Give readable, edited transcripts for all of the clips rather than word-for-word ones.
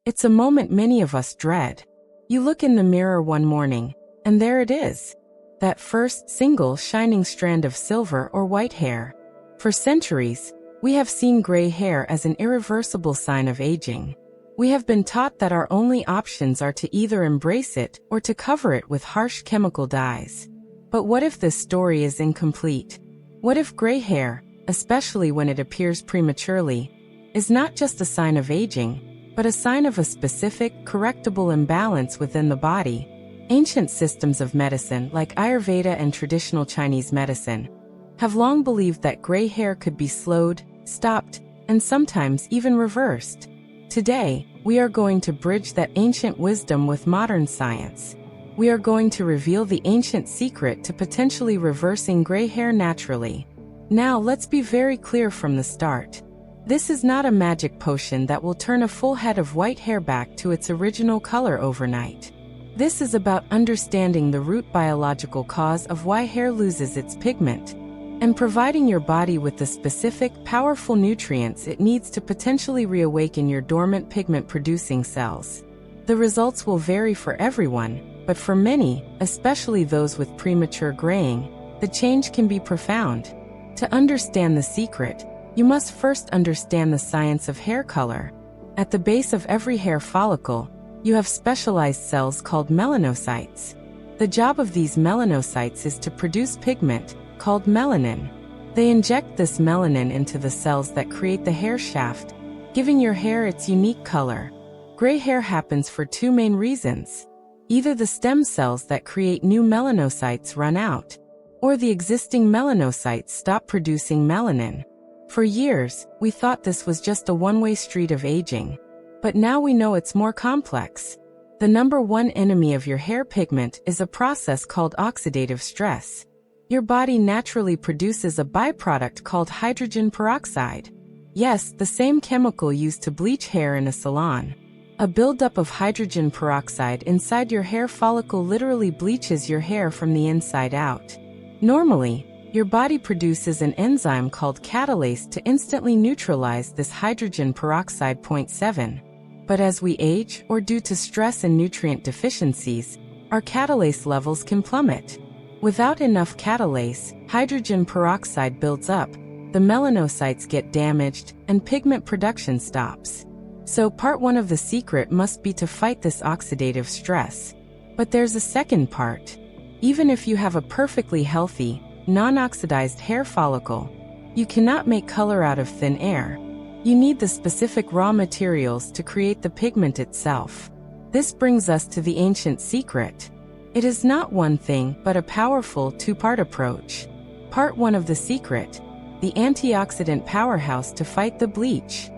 It's a moment many of us dread. You look in the mirror one morning, and there it is. That first single shining strand of silver or white hair. For centuries, we have seen gray hair as an irreversible sign of aging. We have been taught that our only options are to either embrace it or to cover it with harsh chemical dyes. But what if this story is incomplete? What if gray hair, especially when it appears prematurely, is not just a sign of aging, but a sign of a specific, correctable imbalance within the body? Ancient systems of medicine like Ayurveda and traditional Chinese medicine have long believed that gray hair could be slowed, stopped, and sometimes even reversed. Today, we are going to bridge that ancient wisdom with modern science. We are going to reveal the ancient secret to potentially reversing gray hair naturally. Now, let's be very clear from the start. This is not a magic potion that will turn a full head of white hair back to its original color overnight. This is about understanding the root biological cause of why hair loses its pigment, and providing your body with the specific, powerful nutrients it needs to potentially reawaken your dormant pigment-producing cells. The results will vary for everyone, but for many, especially those with premature graying, the change can be profound. To understand the secret, you must first understand the science of hair color. At the base of every hair follicle, you have specialized cells called melanocytes. The job of these melanocytes is to produce pigment, called melanin. They inject this melanin into the cells that create the hair shaft, giving your hair its unique color. Gray hair happens for two main reasons. Either the stem cells that create new melanocytes run out, or the existing melanocytes stop producing melanin. For years, we thought this was just a one-way street of aging. But now we know it's more complex. The number one enemy of your hair pigment is a process called oxidative stress. Your body naturally produces a byproduct called hydrogen peroxide. Yes, the same chemical used to bleach hair in a salon. A buildup of hydrogen peroxide inside your hair follicle literally bleaches your hair from the inside out. Normally, your body produces an enzyme called catalase to instantly neutralize this hydrogen peroxide. 7. But as we age, or due to stress and nutrient deficiencies, our catalase levels can plummet. Without enough catalase, hydrogen peroxide builds up, the melanocytes get damaged, and pigment production stops. So part one of the secret must be to fight this oxidative stress. But there's a second part. Even if you have a perfectly healthy, non-oxidized hair follicle, you cannot make color out of thin air. You need the specific raw materials to create the pigment itself. This brings us to the ancient secret. It is not one thing, but a powerful two-part approach. Part one of the secret, the antioxidant powerhouse to fight the bleach.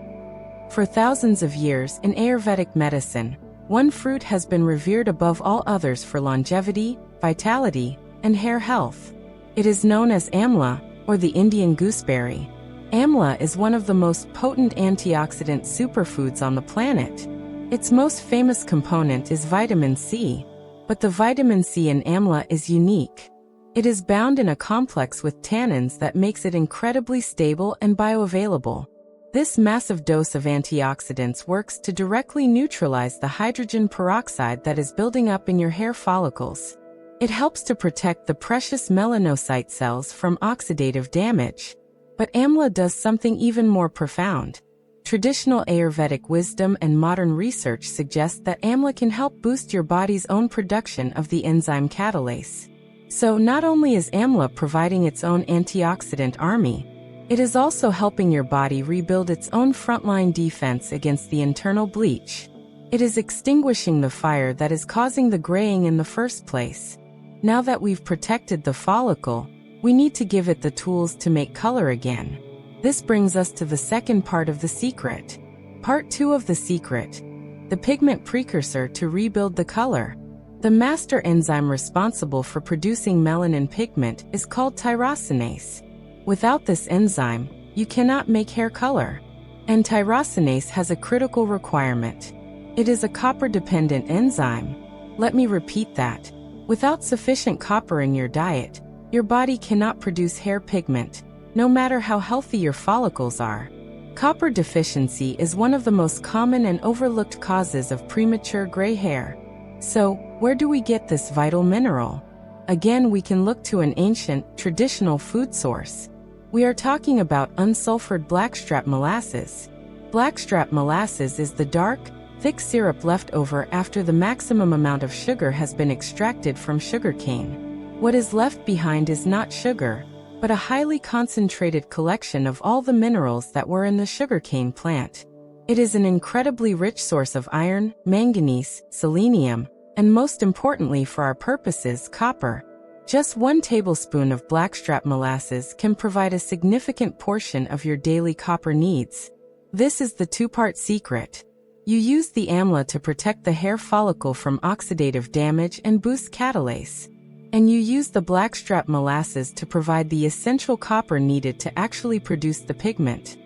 For thousands of years in Ayurvedic medicine, one fruit has been revered above all others for longevity, vitality, and hair health. It is known as Amla, or the Indian gooseberry. Amla is one of the most potent antioxidant superfoods on the planet. Its most famous component is vitamin C. But the vitamin C in Amla is unique. It is bound in a complex with tannins that makes it incredibly stable and bioavailable. This massive dose of antioxidants works to directly neutralize the hydrogen peroxide that is building up in your hair follicles. It helps to protect the precious melanocyte cells from oxidative damage. But Amla does something even more profound. Traditional Ayurvedic wisdom and modern research suggest that Amla can help boost your body's own production of the enzyme catalase. So not only is Amla providing its own antioxidant army, it is also helping your body rebuild its own frontline defense against the internal bleach. It is extinguishing the fire that is causing the graying in the first place. Now that we've protected the follicle, we need to give it the tools to make color again. This brings us to the second part of the secret. Part 2 of the secret. The pigment precursor to rebuild the color. The master enzyme responsible for producing melanin pigment is called tyrosinase. Without this enzyme, you cannot make hair color. And tyrosinase has a critical requirement. It is a copper-dependent enzyme. Let me repeat that. Without sufficient copper in your diet, your body cannot produce hair pigment, no matter how healthy your follicles are. Copper deficiency is one of the most common and overlooked causes of premature gray hair. So, where do we get this vital mineral? Again, we can look to an ancient, traditional food source. We are talking about unsulfured blackstrap molasses. Blackstrap molasses is the dark, thick syrup left over after the maximum amount of sugar has been extracted from sugarcane. What is left behind is not sugar, but a highly concentrated collection of all the minerals that were in the sugarcane plant. It is an incredibly rich source of iron, manganese, selenium, and most importantly for our purposes, copper. Just 1 tablespoon of blackstrap molasses can provide a significant portion of your daily copper needs. This is the 2-part secret. You use the amla to protect the hair follicle from oxidative damage and boost catalase. And you use the blackstrap molasses to provide the essential copper needed to actually produce the pigment.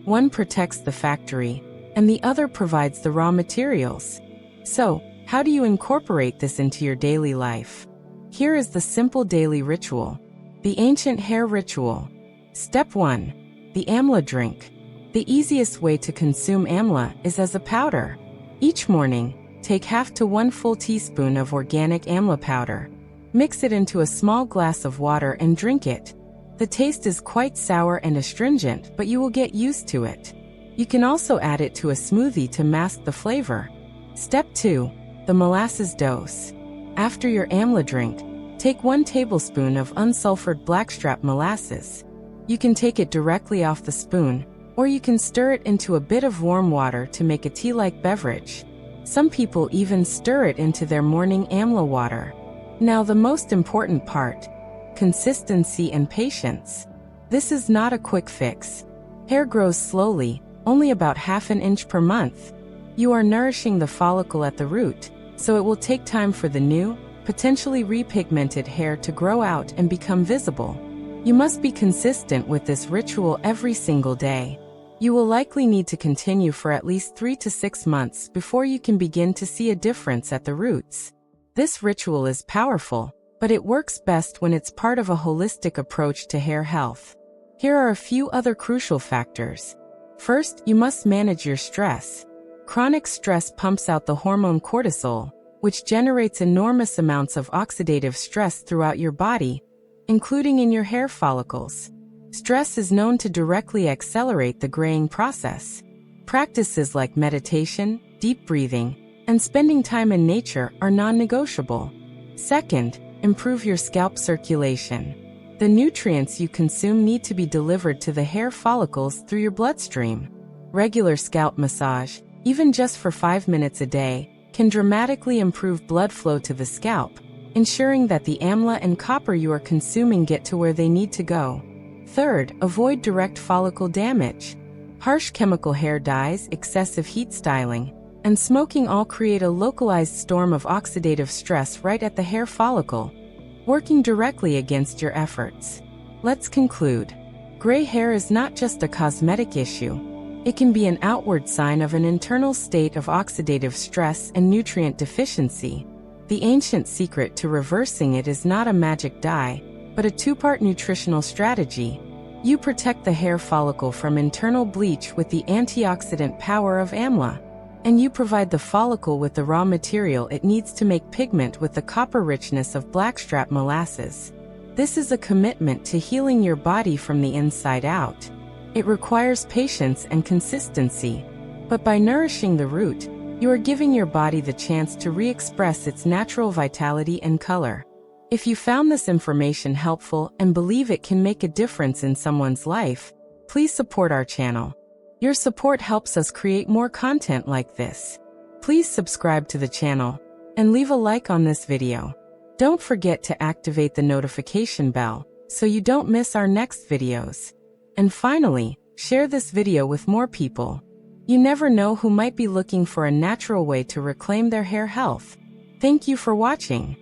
One protects the factory, and the other provides the raw materials. So, how do you incorporate this into your daily life? Here is the simple daily ritual. The ancient hair ritual. Step 1. The amla drink. The easiest way to consume amla is as a powder. Each morning, take half to 1 full teaspoon of organic amla powder. Mix it into a small glass of water and drink it. The taste is quite sour and astringent, but you will get used to it. You can also add it to a smoothie to mask the flavor. Step 2. The molasses dose. After your amla drink, take 1 tablespoon of unsulfured blackstrap molasses. You can take it directly off the spoon, or you can stir it into a bit of warm water to make a tea-like beverage. Some people even stir it into their morning amla water. Now the most important part, consistency and patience. This is not a quick fix. Hair grows slowly, only about ½ an inch per month. You are nourishing the follicle at the root, so it will take time for the new, potentially repigmented hair to grow out and become visible. You must be consistent with this ritual every single day. You will likely need to continue for at least 3 to 6 months before you can begin to see a difference at the roots. This ritual is powerful, but it works best when it's part of a holistic approach to hair health. Here are a few other crucial factors. First, you must manage your stress. Chronic stress pumps out the hormone cortisol, which generates enormous amounts of oxidative stress throughout your body, including in your hair follicles. Stress is known to directly accelerate the graying process. Practices like meditation, deep breathing, and spending time in nature are non-negotiable. Second, improve your scalp circulation. The nutrients you consume need to be delivered to the hair follicles through your bloodstream. Regular scalp massage, even just for 5 minutes a day, can dramatically improve blood flow to the scalp, ensuring that the amla and copper you are consuming get to where they need to go. Third, avoid direct follicle damage. Harsh chemical hair dyes, excessive heat styling, and smoking all create a localized storm of oxidative stress right at the hair follicle, working directly against your efforts. Let's conclude. Gray hair is not just a cosmetic issue. It can be an outward sign of an internal state of oxidative stress and nutrient deficiency. The ancient secret to reversing it is not a magic dye, but a 2-part nutritional strategy. You protect the hair follicle from internal bleach with the antioxidant power of amla, and you provide the follicle with the raw material it needs to make pigment with the copper richness of blackstrap molasses. This is a commitment to healing your body from the inside out. It requires patience and consistency, but by nourishing the root, you are giving your body the chance to re-express its natural vitality and color. If you found this information helpful and believe it can make a difference in someone's life, please support our channel. Your support helps us create more content like this. Please subscribe to the channel and leave a like on this video. Don't forget to activate the notification bell so you don't miss our next videos. And finally, share this video with more people. You never know who might be looking for a natural way to reclaim their hair health. Thank you for watching.